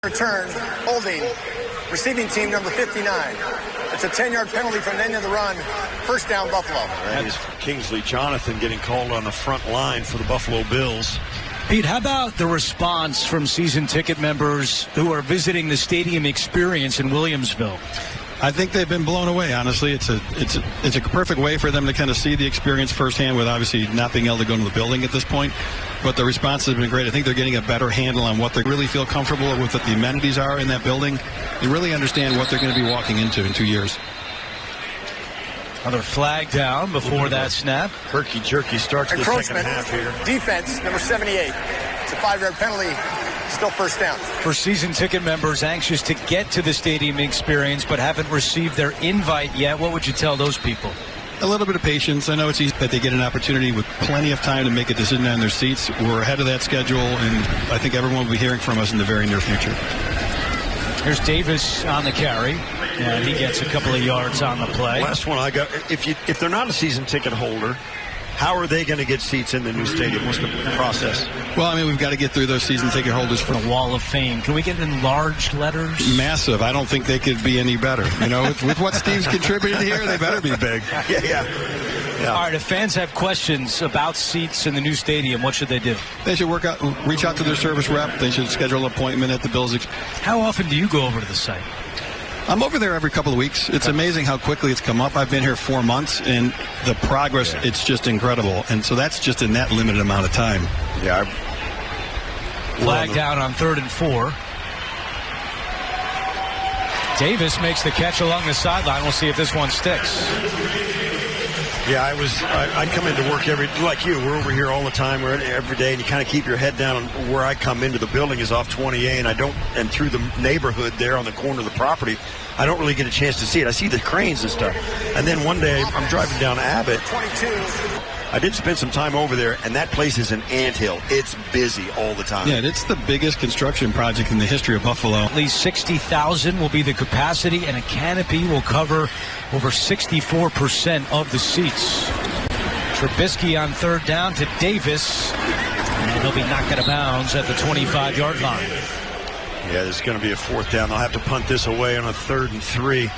Return, holding, receiving team number 59. It's a 10-yard penalty from the end of the run. First down, Buffalo. That is Kingsley Jonathan getting called on the front line for the Buffalo Bills. Pete, how about the response from season ticket members who are visiting the stadium experience in Williamsville? I think they've been blown away, honestly. It's a perfect way for them to kind of see the experience firsthand with obviously not being able to go into the building at this point. But the response has been great. I think they're getting a better handle on what they really feel comfortable with, what the amenities are in that building. They really understand what they're going to be walking into in 2 years. Another flag down before that snap. Herky-jerky starts the second half here. Defense, number 78. It's a 5-yard penalty. Still first down. For season ticket members anxious to get to the stadium experience but haven't received their invite yet, what would you tell those people? A little bit of patience. I know it's easy that they get an opportunity with plenty of time to make a decision on their seats. We're ahead of that schedule, and I think everyone will be hearing from us in the very near future. Here's Davis on the carry, and he gets a couple of yards on the play. Last one I got. If they're not a season ticket holder, how are they going to get seats in the new stadium? What's the process? Well, I mean, we've got to get through those season ticket holders for the Wall of Fame. Can we get enlarged letters? Massive. I don't think they could be any better. You know, with what Steve's contributed here, they better be big. Yeah. All right, if fans have questions about seats in the new stadium, what should they do? They should reach out to their service rep. They should schedule an appointment at the Bills. How often do you go over to the site? I'm over there every couple of weeks. It's amazing how quickly it's come up. I've been here 4 months, and the progress, it's just incredible. And so that's just in that limited amount of time. Yeah. Flag down on 3rd and 4. Davis makes the catch along the sideline. We'll see if this one sticks. Yeah, I'd come into work like you. We're over here all the time. We're in every day, and you kind of keep your head down. On where I come into the building is off 20A, and through the neighborhood there on the corner of the property, I don't really get a chance to see it. I see the cranes and stuff. And then one day I'm driving down Abbott. 22. I did spend some time over there, and that place is an anthill. It's busy all the time. Yeah, it's the biggest construction project in the history of Buffalo. At least 60,000 will be the capacity, and a canopy will cover over 64% of the seats. Trubisky on 3rd down to Davis, and he'll be knocked out of bounds at the 25-yard line. Yeah, there's going to be a 4th down. They'll have to punt this away on a 3rd and 3.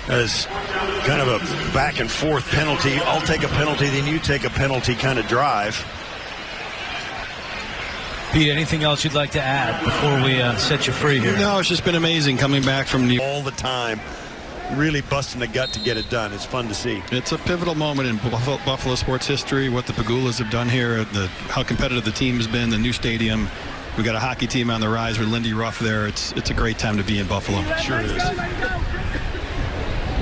That is kind of a back and forth penalty. I'll take a penalty, then you take a penalty kind of drive. Pete, anything else you'd like to add before we set you free here? No, it's just been amazing coming back from New York. All the time, really busting the gut to get it done. It's fun to see. It's a pivotal moment in Buffalo sports history, what the Pagulas have done here, how competitive the team has been, the new stadium. We've got a hockey team on the rise with Lindy Ruff there. It's a great time to be in Buffalo. Sure is.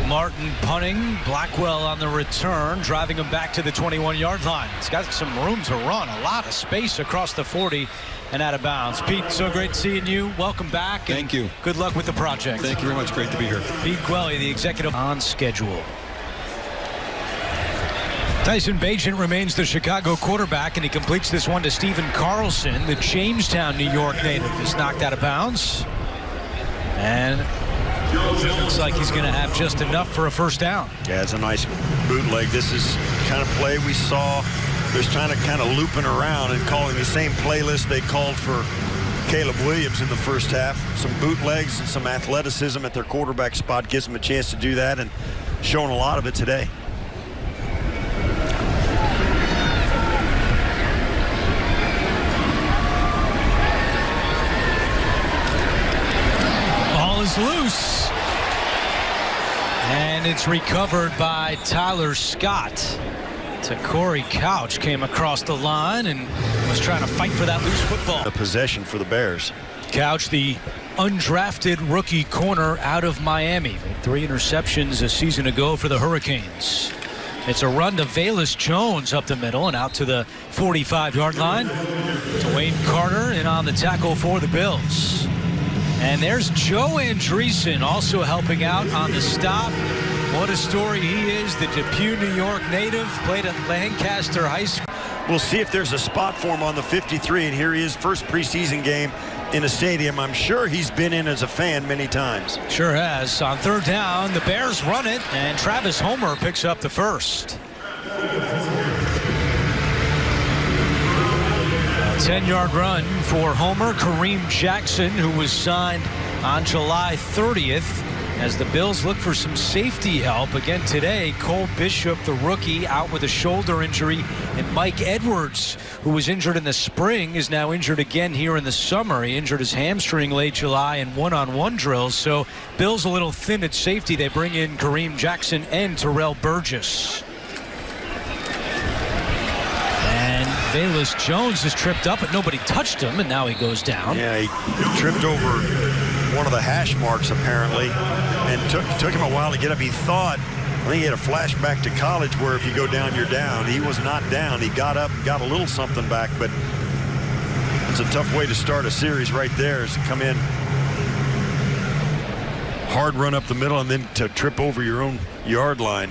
Martin punting, Blackwell on the return, driving him back to the 21-yard line. He's got some room to run, a lot of space across the 40 and out of bounds. Pete, so great seeing you. Welcome back. Thank you. Good luck with the project. Thank you very much. Great to be here. Pete Gwelly, the executive on schedule. Tyson Bagent remains the Chicago quarterback, and he completes this one to Stephen Carlson. The Jamestown, New York native is knocked out of bounds. And looks like he's going to have just enough for a first down. Yeah, it's a nice bootleg. This is the kind of play we saw. They're trying to kind of looping around and calling the same playlist they called for Caleb Williams in the first half. Some bootlegs and some athleticism at their quarterback spot gives them a chance to do that, and showing a lot of it today. Ball is loose. And it's recovered by Tyler Scott. Corey Couch came across the line and was trying to fight for that loose football. A possession for the Bears. Couch, the undrafted rookie corner out of Miami. Made 3 interceptions a season ago for the Hurricanes. It's a run to Velus Jones up the middle and out to the 45-yard line. Dwayne Carter in on the tackle for the Bills. And there's Joe Andreessen also helping out on the stop. What a story he is, the Depew, New York native, played at Lancaster High School. We'll see if there's a spot for him on the 53, and here he is, first preseason game in a stadium I'm sure he's been in as a fan many times. Sure has. On 3rd down, the Bears run it, and Travis Homer picks up the first. 10-yard run for Homer Kareem Jackson, who was signed on July 30th. As the Bills look for some safety help again today, Cole Bishop, the rookie, out with a shoulder injury, and Mike Edwards, who was injured in the spring, is now injured again here in the summer. He injured his hamstring late July in one-on-one drills, so Bills a little thin at safety. They bring in Kareem Jackson and Terrell Burgess. And Velus Jones is tripped up, but nobody touched him, and now he goes down. Yeah, he tripped over one of the hash marks apparently, and took him a while to get up. I think he had a flashback to college where if you go down, you're down. He was not down. He got up, got a little something back, but it's a tough way to start a series right there, is to come in hard run up the middle and then to trip over your own yard line.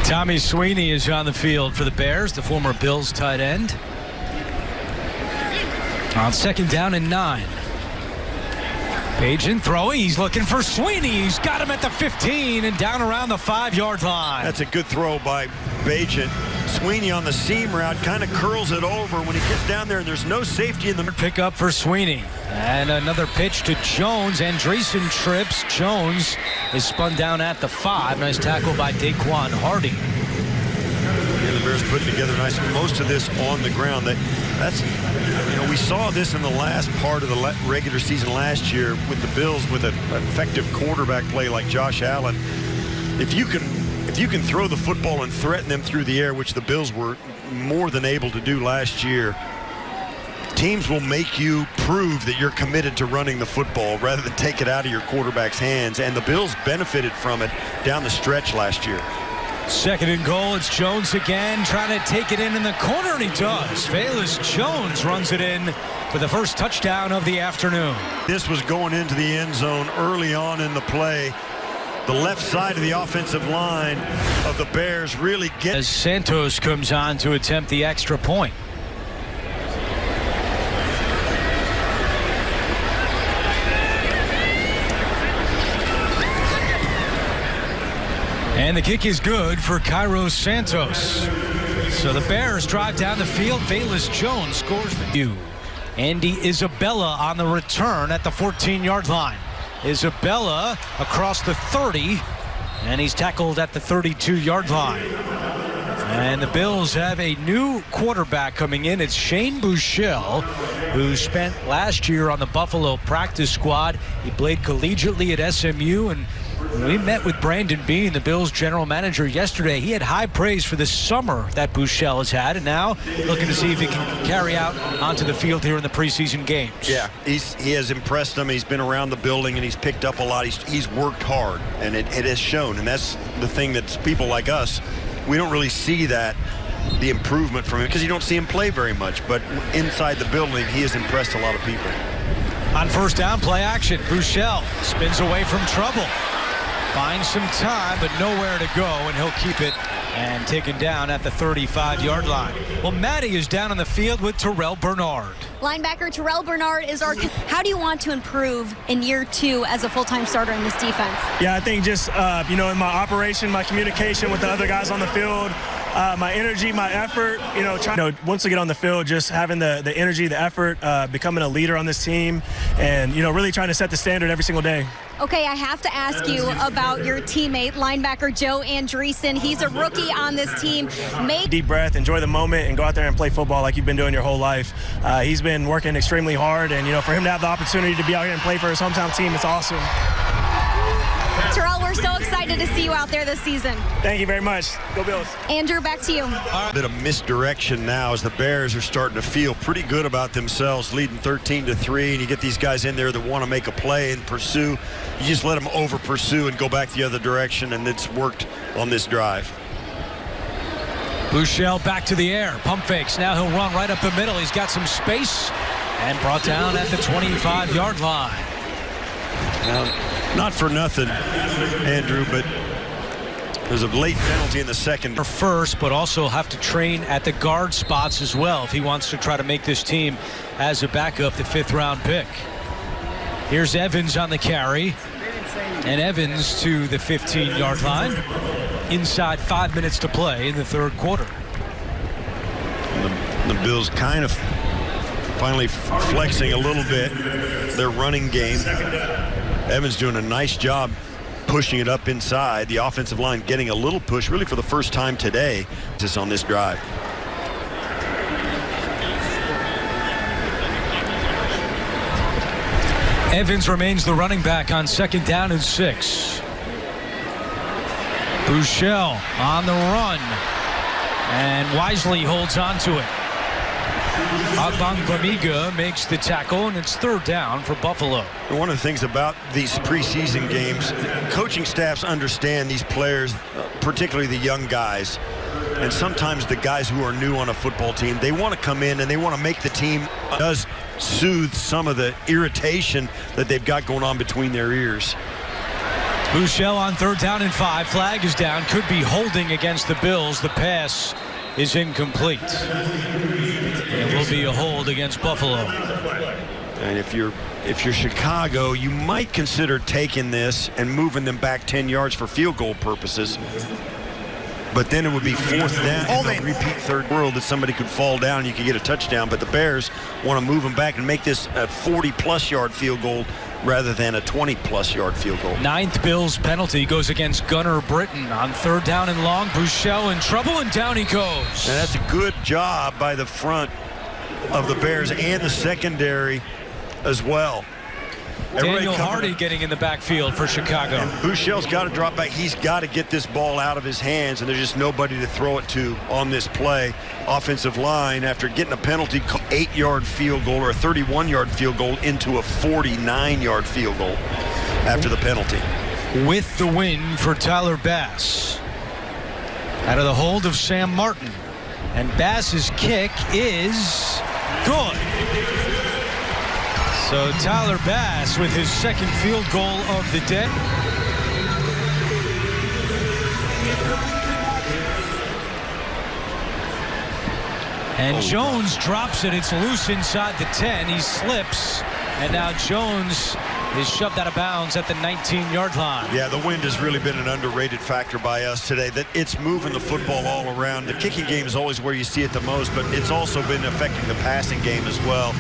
Tommy Sweeney is on the field for the Bears, the former Bills tight end. On 2nd down and 9. Bajan throwing. He's looking for Sweeney. He's got him at the 15 and down around the 5-yard line. That's a good throw by Bajan. Sweeney on the seam route kind of curls it over when he gets down there, and there's no safety in the pick up for Sweeney. And another pitch to Jones. Andreessen trips. Jones is spun down at the 5. Nice tackle by Daquan Harding. And the Bears putting together nice. Most of this on the ground. We saw this in the last part of the regular season last year with the Bills with an effective quarterback play like Josh Allen. If you can throw the football and threaten them through the air, which the Bills were more than able to do last year, teams will make you prove that you're committed to running the football rather than take it out of your quarterback's hands. And the Bills benefited from it down the stretch last year. 2nd and goal. It's Jones again, trying to take it in the corner, and he does. Velus Jones runs it in for the first touchdown of the afternoon. This was going into the end zone early on in the play. The left side of the offensive line of the Bears really get. As Santos comes on to attempt the extra point. And the kick is good for Cairo Santos. So the Bears drive down the field. Velus Jones scores the two. Andy Isabella on the return at the 14-yard line. Isabella across the 30, and he's tackled at the 32-yard line. And the Bills have a new quarterback coming in. It's Shane Buechele, who spent last year on the Buffalo practice squad. He played collegiately at SMU, and we met with Brandon Beane, the Bills general manager, yesterday. He had high praise for this summer that Buechele has had, and now looking to see if he can carry out onto the field here in the preseason games. Yeah, he has impressed them. He's been around the building, and he's picked up a lot. He's worked hard, and it has shown. And that's the thing that people like us, we don't really see that, the improvement from him, because you don't see him play very much. But inside the building, he has impressed a lot of people. On 1st down, play action. Buechele spins away from trouble. Finds some time, but nowhere to go, and he'll keep it and taken down at the 35-yard line. Well, Maddie is down on the field with Terrell Bernard. Linebacker Terrell Bernard is our. How do you want to improve in year 2 as a full-time starter in this defense? Yeah, I think just, in my operation, my communication with the other guys on the field, my energy, my effort, once I get on the field, just having the energy, the effort, becoming a leader on this team, and, really trying to set the standard every single day. Okay, I have to ask you about your teammate, linebacker Joe Andreessen. He's a rookie on this team. Deep breath, enjoy the moment, and go out there and play football like you've been doing your whole life. He's been working extremely hard, and, for him to have the opportunity to be out here and play for his hometown team, it's awesome. Terrell, we're so excited to see you out there this season. Thank you very much. Go Bills. Andrew, back to you. A bit of misdirection now as the Bears are starting to feel pretty good about themselves, leading 13-3, and you get these guys in there that want to make a play and pursue. You just let them over pursue and go back the other direction, and it's worked on this drive. Buechele back to the air. Pump fakes. Now he'll run right up the middle. He's got some space and brought down at the 25-yard line. Now, not for nothing, Andrew, but there's a late penalty in the second. First, but also have to train at the guard spots as well if he wants to try to make this team as a backup, the 5th-round pick. Here's Evans on the carry, and Evans to the 15-yard line. Inside 5 minutes to play in the 3rd quarter. The Bills kind of finally flexing a little bit their running game. Evans doing a nice job pushing it up inside. The offensive line getting a little push really for the first time today just on this drive. Evans remains the running back on 2nd down and 6. Bouchel on the run, and Wisely holds on to it. Agbongbemiga makes the tackle, and it's 3rd down for Buffalo. One of the things about these preseason games, coaching staffs understand these players, particularly the young guys, and sometimes the guys who are new on a football team, they want to come in and they want to make the team. Does soothe some of the irritation that they've got going on between their ears. Bouchel on 3rd down and 5. Flag is down. Could be holding against the Bills. The pass is incomplete. It will be a hold against Buffalo. And if you're Chicago, you might consider taking this and moving them back 10 yards for field goal purposes. But then it would be 4th down. Holding. Repeat third world that somebody could fall down and you could get a touchdown. But the Bears want to move them back and make this a 40-plus yard field goal rather than a 20-plus yard field goal. 9th Bills penalty goes against Gunnar Britton on 3rd down and long. Bouchel in trouble, and down he goes. And that's a good job by the front of the Bears and the secondary as well. Daniel Hardy getting in the backfield for Chicago. And Bouchel's got to drop back. He's got to get this ball out of his hands, and there's just nobody to throw it to on this play. Offensive line, after getting a penalty, 8-yard field goal or a 31-yard field goal into a 49-yard field goal after the penalty. With the win for Tyler Bass. Out of the hold of Sam Martin. And Bass's kick is good. So Tyler Bass with his 2nd field goal of the day. And Jones drops it. It's loose inside the 10. He slips. And now Jones is shoved out of bounds at the 19-yard line. Yeah, the wind has really been an underrated factor by us today, that it's moving the football all around. The kicking game is always where you see it the most, but it's also been affecting the passing game as well.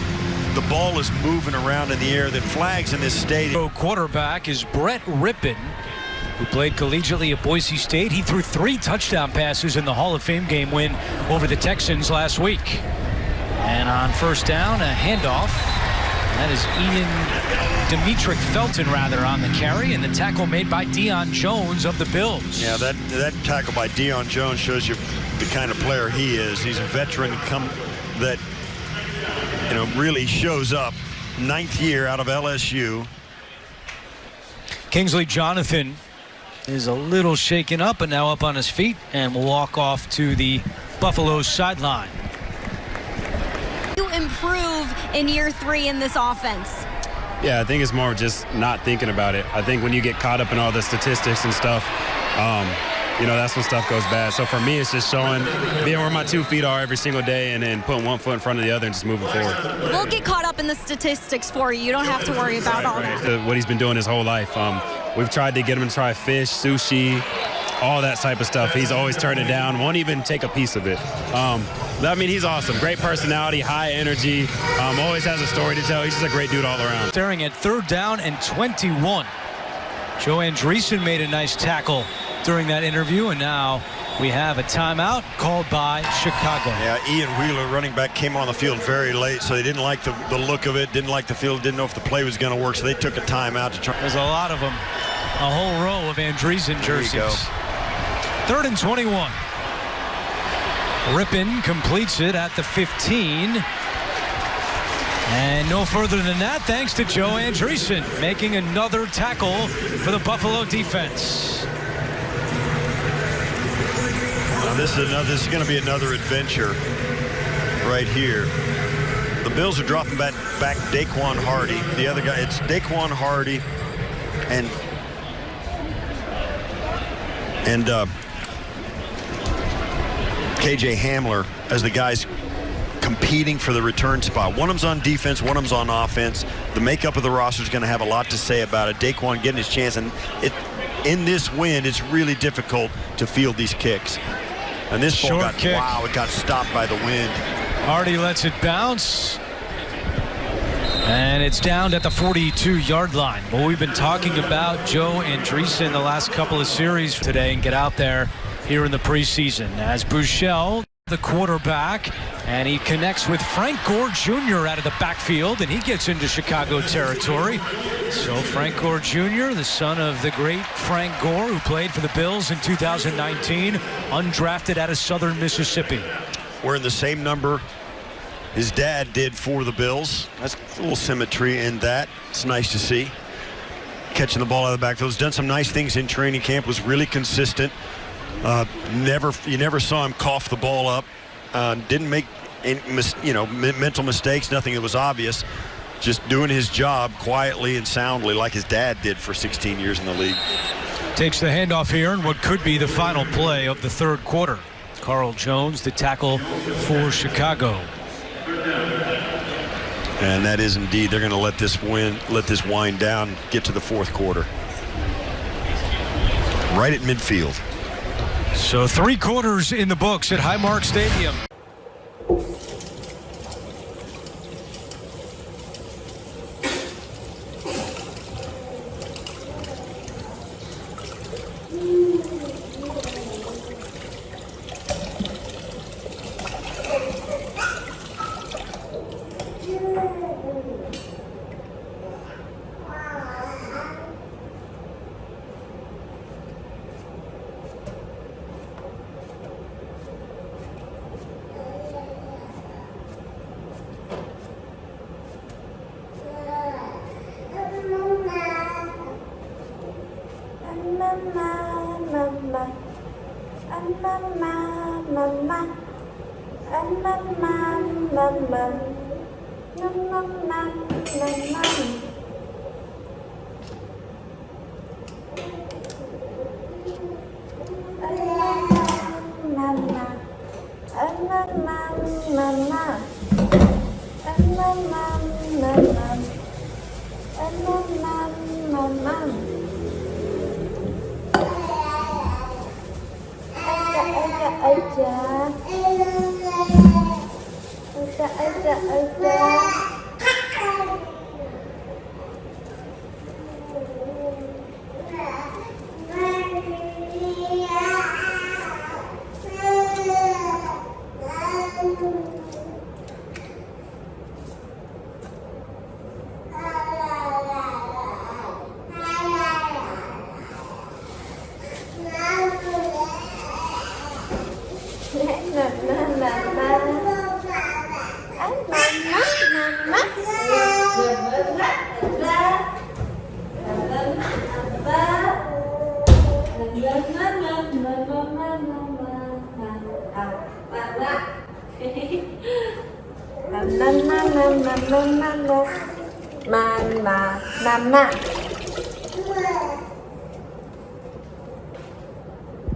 The ball is moving around in the air. The flags in this stadium. Quarterback is Brett Rippon, who played collegiately at Boise State. He threw 3 touchdown passes in the Hall of Fame game win over the Texans last week. And on 1st down, a handoff. That is Dimitrick Felton, on the carry, and the tackle made by Deion Jones of the Bills. Yeah, that tackle by Deion Jones shows you the kind of player he is. He's a veteran that really shows up. 9th year out of LSU. Kingsley Jonathan is a little shaken up, but now up on his feet and will walk off to the Buffalo sideline. You improve in year 3 in this offense? Yeah, I think it's more just not thinking about it. I think when you get caught up in all the statistics and stuff, that's when stuff goes bad. So for me, it's just being where my 2 feet are every single day and then putting one foot in front of the other and just moving forward. We'll get caught up in the statistics for you. You don't have to worry about all that. What he's been doing his whole life. We've tried to get him to try fish, sushi, all that type of stuff. He's always turned it down, won't even take a piece of it. He's awesome. Great personality, high energy, always has a story to tell. He's just a great dude all around. Staring at 3rd down and 21. Joe Andreessen made a nice tackle during that interview, and now we have a timeout called by Chicago. Yeah, Ian Wheeler, running back, came on the field very late, so they didn't like the look of it, didn't like the field, didn't know if the play was going to work, so they took a timeout to try. There's a lot of them. A whole row of Andreessen jerseys. There you go. 3rd and 21. Rippon completes it at the 15. And no further than that, thanks to Joe Andreessen, making another tackle for the Buffalo defense. Now this is going to be another adventure right here. The Bills are dropping back Daquan Hardy. The other guy, it's Daquan Hardy and KJ Hamler as the guys competing for the return spot. One of them's on defense, one of them's on offense. The makeup of the roster is going to have a lot to say about it. Daquan getting his chance, and in this wind, it's really difficult to field these kicks. And this ball it got stopped by the wind. Hardy lets it bounce. And it's down at the 42-yard line. Well, we've been talking about Joe Andreessen the last couple of series today and get out there here in the preseason. As Buechele, the quarterback, and he connects with Frank Gore Jr. out of the backfield, and he gets into Chicago territory. So Frank Gore Jr., the son of the great Frank Gore, who played for the Bills in 2019, undrafted out of Southern Mississippi. Wearing the same number his dad did for the Bills. That's a little symmetry in that. It's nice to see. Catching the ball out of the backfield. He's done some nice things in training camp. Was really consistent. You never saw him cough the ball up. Didn't make any mental mistakes. Nothing that was obvious. Just doing his job quietly and soundly, like his dad did for 16 years in the league. Takes the handoff here in what could be the final play of the third quarter. Carl Jones, the tackle for Chicago. And that is indeed, they're going to let this wind down, get to the fourth quarter. Right at midfield. So 3 quarters in the books at Highmark Stadium.